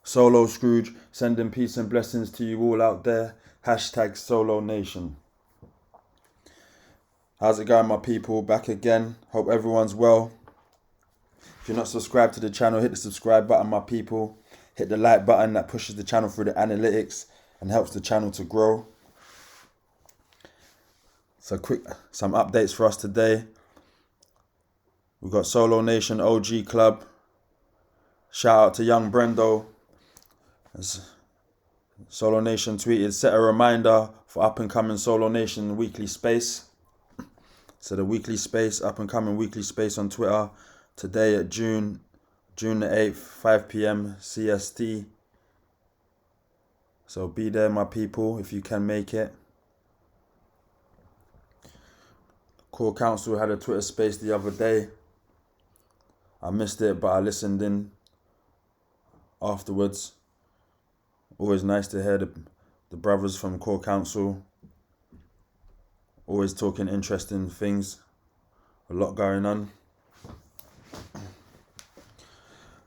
Solo Scrooge, sending peace and blessings to you all out there. Hashtag SoloNation. How's it going, my people? Back again. Hope everyone's well. If you're not subscribed to the channel, hit the subscribe button, my people. Hit the like button that pushes the channel through the analytics and helps the channel to grow. So some updates for us today. We've got SoloNation OG Club. Shout out to young Brendo. As SoloNation tweeted, set a reminder for up and coming SoloNation weekly space. So the weekly space, up and coming weekly space on Twitter today at June the 8th, 5 p.m. CST. So be there, my people, if you can make it. Core Council had a Twitter space the other day. I missed it, but I listened in afterwards. Always nice to hear the brothers from Core Council. Always talking interesting things. A lot going on.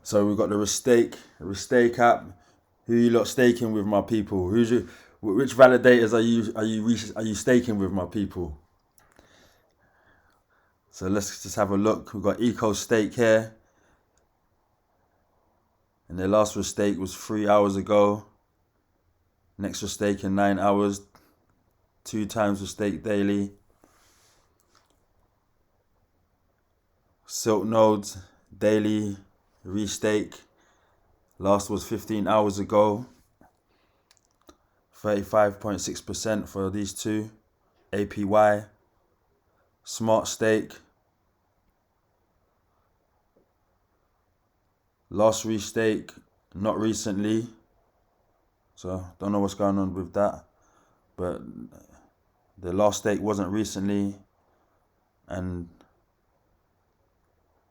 So we've got the Restake app. Who you lot staking with, my people? Which validators are you staking with, my people? So let's just have a look. We've got Eco Stake here. And their last Restake was 3 hours ago. Next Restake in 9 hours. 2 times Restake daily. Silk Nodes daily restake. Last was 15 hours ago. 35.6% for these two. APY. Smart Stake. Last restake, not recently. So don't know what's going on with that. But the last stake wasn't recently. And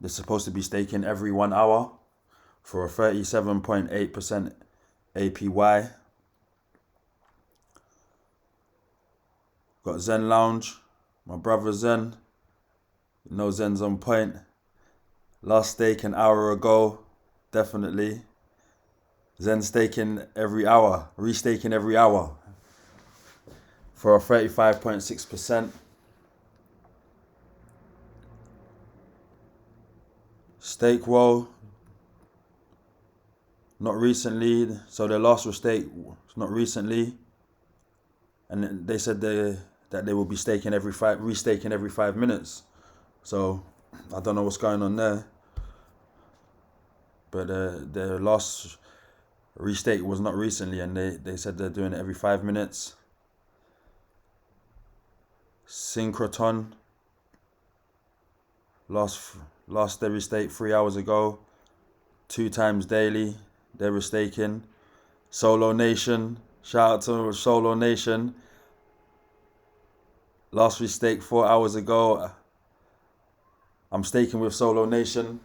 they're supposed to be staking every 1 hour for a 37.8% APY. Got Zen Lounge, my brother Zen. You know Zen's on point. Last stake an hour ago, definitely. Zen staking every hour, restaking every hour for a 35.6%. Stake Roll, not recently. So their last restake was not recently. And they said that they will be restaking every 5 minutes. So I don't know what's going on there. But their last restake was not recently, and they said they're doing it every 5 minutes. Synchrotron, last their restake 3 hours ago. 2 times daily, they're restaking. SoloNation, shout out to SoloNation. Last restake 4 hours ago. I'm staking with SoloNation.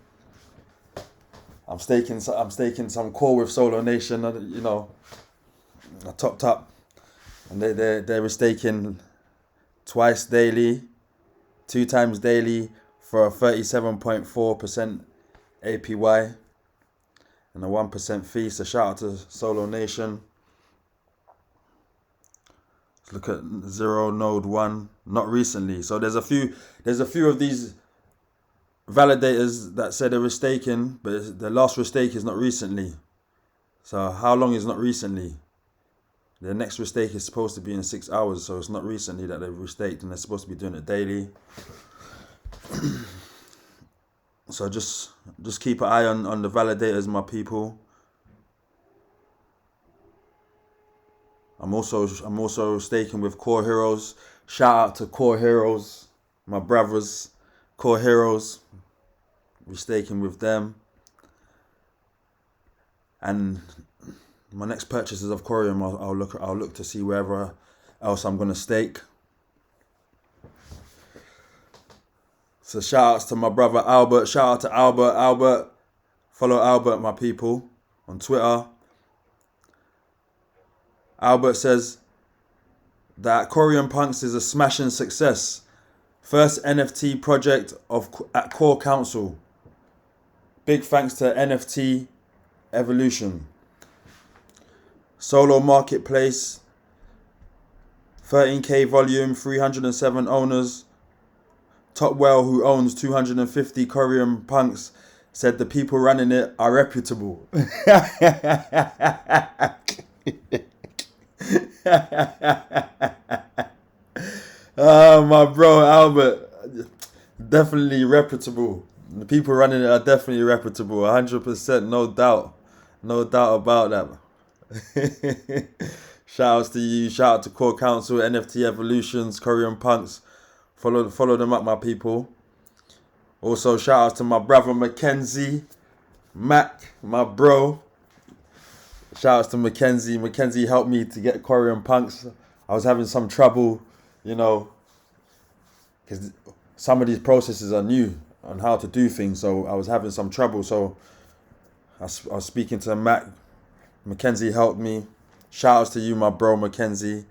I'm staking some core with SoloNation. You know, I topped up, and they were staking twice daily, 2 times daily for a 37.4% APY and a 1% fee. So shout out to SoloNation. Let's look at Zero Node 1, not recently. So there's a few of these validators that said they were staking, but the last restake is not recently. So how long is not recently? The next restake is supposed to be in 6 hours, so it's not recently that they've restaked, and they're supposed to be doing it daily. So just keep an eye on the validators, my people. I'm also staking with Core Heroes. Shout out to Core Heroes, my brothers, Core Heroes. We're staking with them. And my next purchases of Coreum, I'll look to see wherever else I'm gonna stake. So shout outs to my brother Albert. Shout out to Albert. Albert, follow Albert, my people, on Twitter. Albert says that Coreum Punks is a smashing success. First NFT project at Core Council. Big thanks to NFT Evolution. Solo marketplace, 13k volume, 307 owners. Top whale, who owns 250 Coreum punks, said the people running it are reputable. My bro Albert, definitely reputable. The people running it are definitely reputable, 100%, no doubt, no doubt about that. Shout outs to you, shout out to Core Council, NFT Evolutions, Coreum punks. Follow them up, my people. Also, shout outs to my brother Mackenzie, Mac, my bro. Shout outs to Mackenzie. Mackenzie helped me to get Coreum punks. I was having some trouble, because some of these processes are new on how to do things. So I was having some trouble. So I was speaking to Mac. Mackenzie helped me. Shout outs to you, my bro Mackenzie.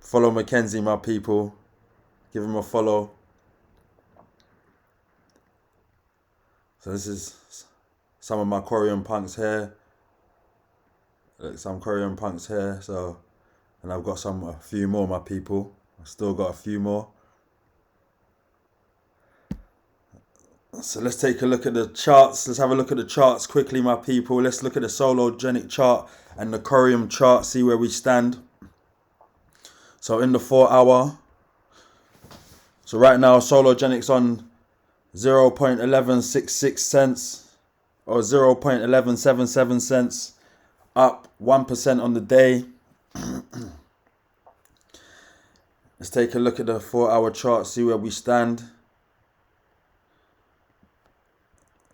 Follow Mackenzie, my people. Give him a follow. So this is some of my Coreum punks here. Some Coreum punks here. So, and I've got a few more, my people. I've still got a few more. So let's take a look at the charts. Let's have a look at the charts quickly, my people. Let's look at the Sologenic chart and the Coreum chart. See where we stand. So in the 4 hour. So right now, Sologenic's on 0.1166 cents or 0.1177 cents, up 1% on the day. Let's take a look at the 4 hour chart, see where we stand.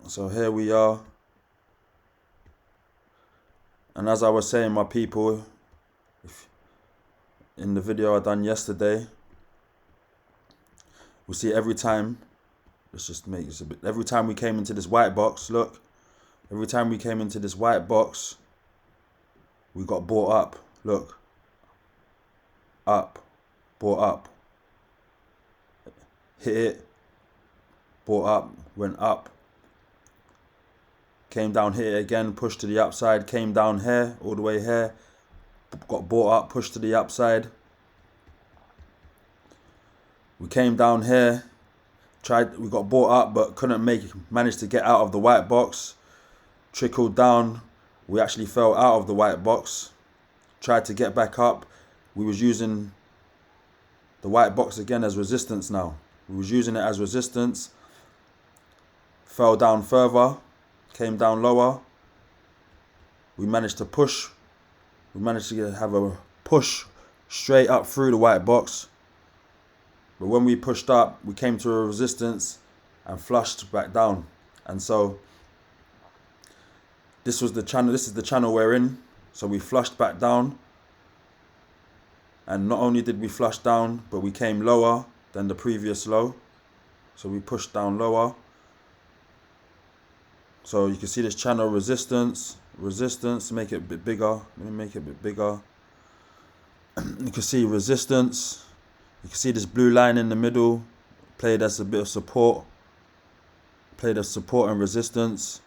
So here we are. And as I was saying, my people, in the video I done yesterday, we see every time, let's just make this a bit, every time we came into this white box, look, every time we came into this white box, we got bought up, look, up, bought up, hit it, bought up, went up, came down, hit it again, pushed to the upside, came down here, all the way here, got bought up, pushed to the upside. We came down here, we got bought up, but couldn't manage to get out of the white box. Trickled down, we actually fell out of the white box. Tried to get back up. We was using the white box again as resistance now. We was using it as resistance. Fell down further, came down lower. We managed to push. We managed to have a push straight up through the white box. But when we pushed up, we came to a resistance and flushed back down. And so this is the channel we're in. So we flushed back down. And not only did we flush down, but we came lower than the previous low. So we pushed down lower. So you can see this channel resistance, make it a bit bigger. Let me make it a bit bigger. You can see resistance. You can see this blue line in the middle, played as a bit of support. Played as support and resistance.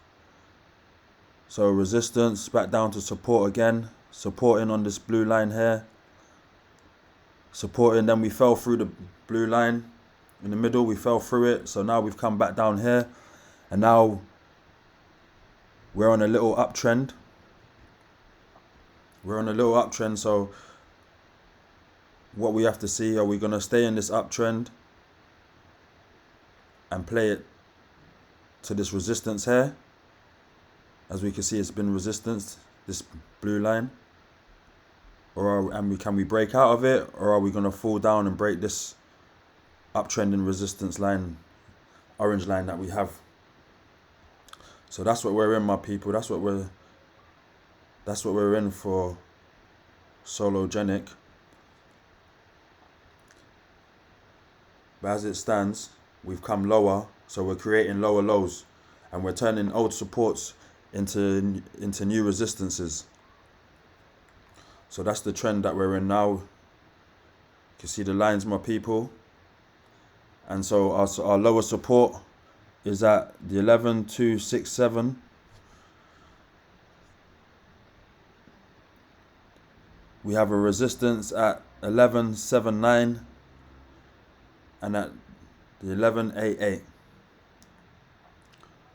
So resistance, back down to support again. Supporting on this blue line here. Supporting, then we fell through the blue line in the middle, we fell through it. So now we've come back down here. And now we're on a little uptrend. We're on a little uptrend, so what we have to see, are we going to stay in this uptrend and play it to this resistance here? As we can see, it's been resistance, this blue line. Or can we break out of it? Or are we going to fall down and break this uptrend and resistance line, orange line that we have? So that's what we're in, my people. That's what we're in for Sologenic. But as it stands, we've come lower, so we're creating lower lows, and we're turning old supports into new resistances. So that's the trend that we're in now. You can see the lines, my people. And so our lower support is at the 11,267. We have a resistance at 11.79 and at the 11.88.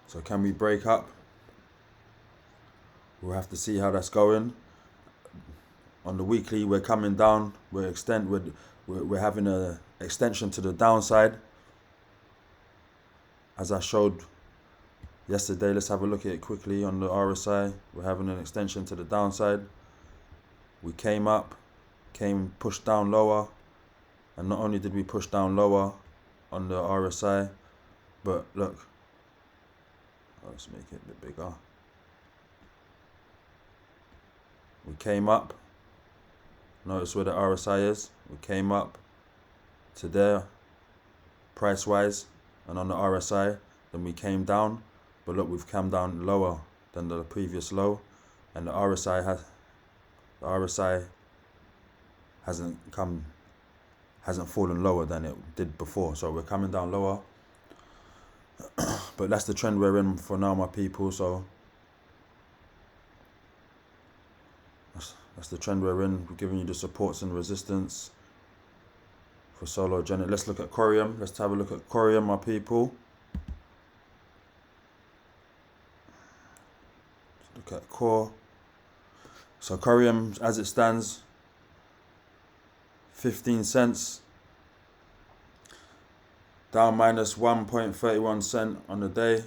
So can we break up? We'll have to see how that's going. On the weekly, we're coming down. We're having a extension to the downside, as I showed yesterday. Let's have a look at it quickly on the RSI. We're having an extension to the downside. We came up, pushed down lower, and not only did we push down lower on the RSI, but look, let's make it a bit bigger. We came up. Notice where the RSI is. We came up to there, price-wise, and on the RSI. Then we came down, but look, we've come down lower than the previous low, and the RSI hasn't fallen lower than it did before. So we're coming down lower, but that's the trend we're in for now, my people. So that's the trend we're in. We're giving you the supports and resistance for Sologenic. Let's look at Coreum. Let's have a look at Coreum, my people. Let's look at Core. So Coreum, as it stands, 15 cents, down minus 1.31 cent on the day,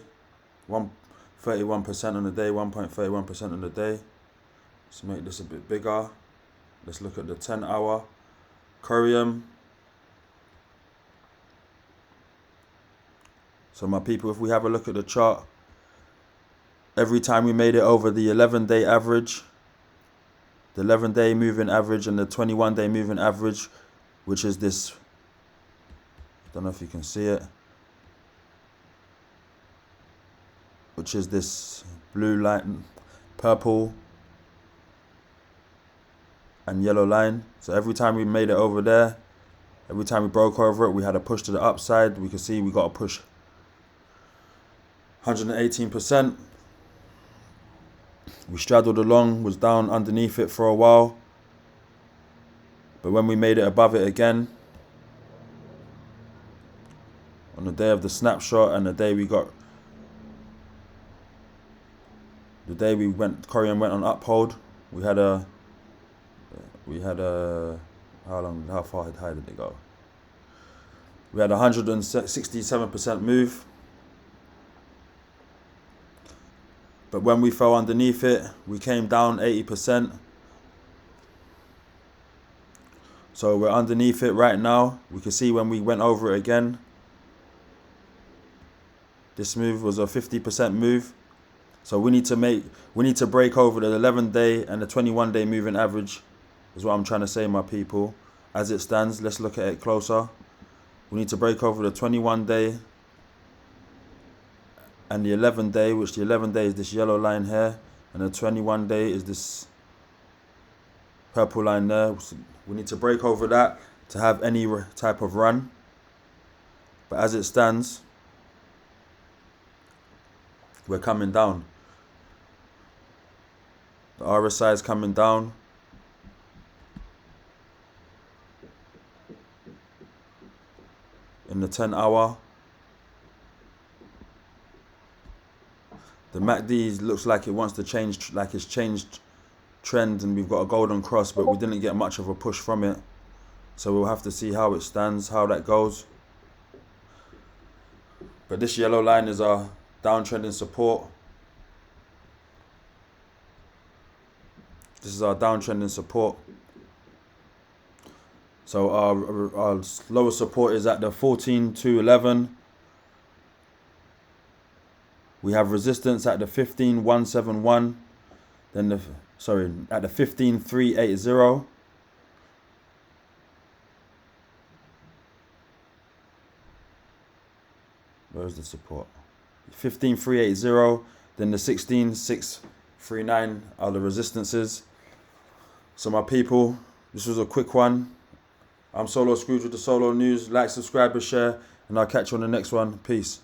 1.31% on the day, 1.31% on the day. Let's make this a bit bigger. Let's look at the 10-hour Coreum. So my people, if we have a look at the chart, every time we made it over the 11-day average, the 11-day moving average and the 21-day moving average, which is this, I don't know if you can see it, which is this blue line, purple and yellow line. So every time we made it over there, every time we broke over it, we had a push to the upside. We could see we got a push 118%. We straddled along, was down underneath it for a while, but when we made it above it again, on the day of the snapshot and the day Coreum went on uphold, we had a how far high did it go? We had 167% move. But when we fell underneath it, we came down 80%. So we're underneath it right now. We can see when we went over it again, this move was a 50% move. So we need to break over the 11-day and the 21-day moving average, is what I'm trying to say, my people. As it stands, let's look at it closer. We need to break over the 21-day and the 11-day, which the 11-day is this yellow line here, and the 21-day is this purple line there. We need to break over that to have any type of run. But as it stands, we're coming down. The RSI is coming down. In the 10-hour. The MACD looks like it wants to change, like it's changed trend, and we've got a golden cross, but we didn't get much of a push from it. So we'll have to see how it stands, how that goes. But this yellow line is our downtrending support. This is our downtrending support. So our lower support is at the 14,211. We have resistance at the 15,171. Then at the 15,380. Where's the support? 15,380. Then the 16,639 are the resistances. So my people, this was a quick one. I'm Solo Scrooge with the Solo News. Like, subscribe, and share, and I'll catch you on the next one. Peace.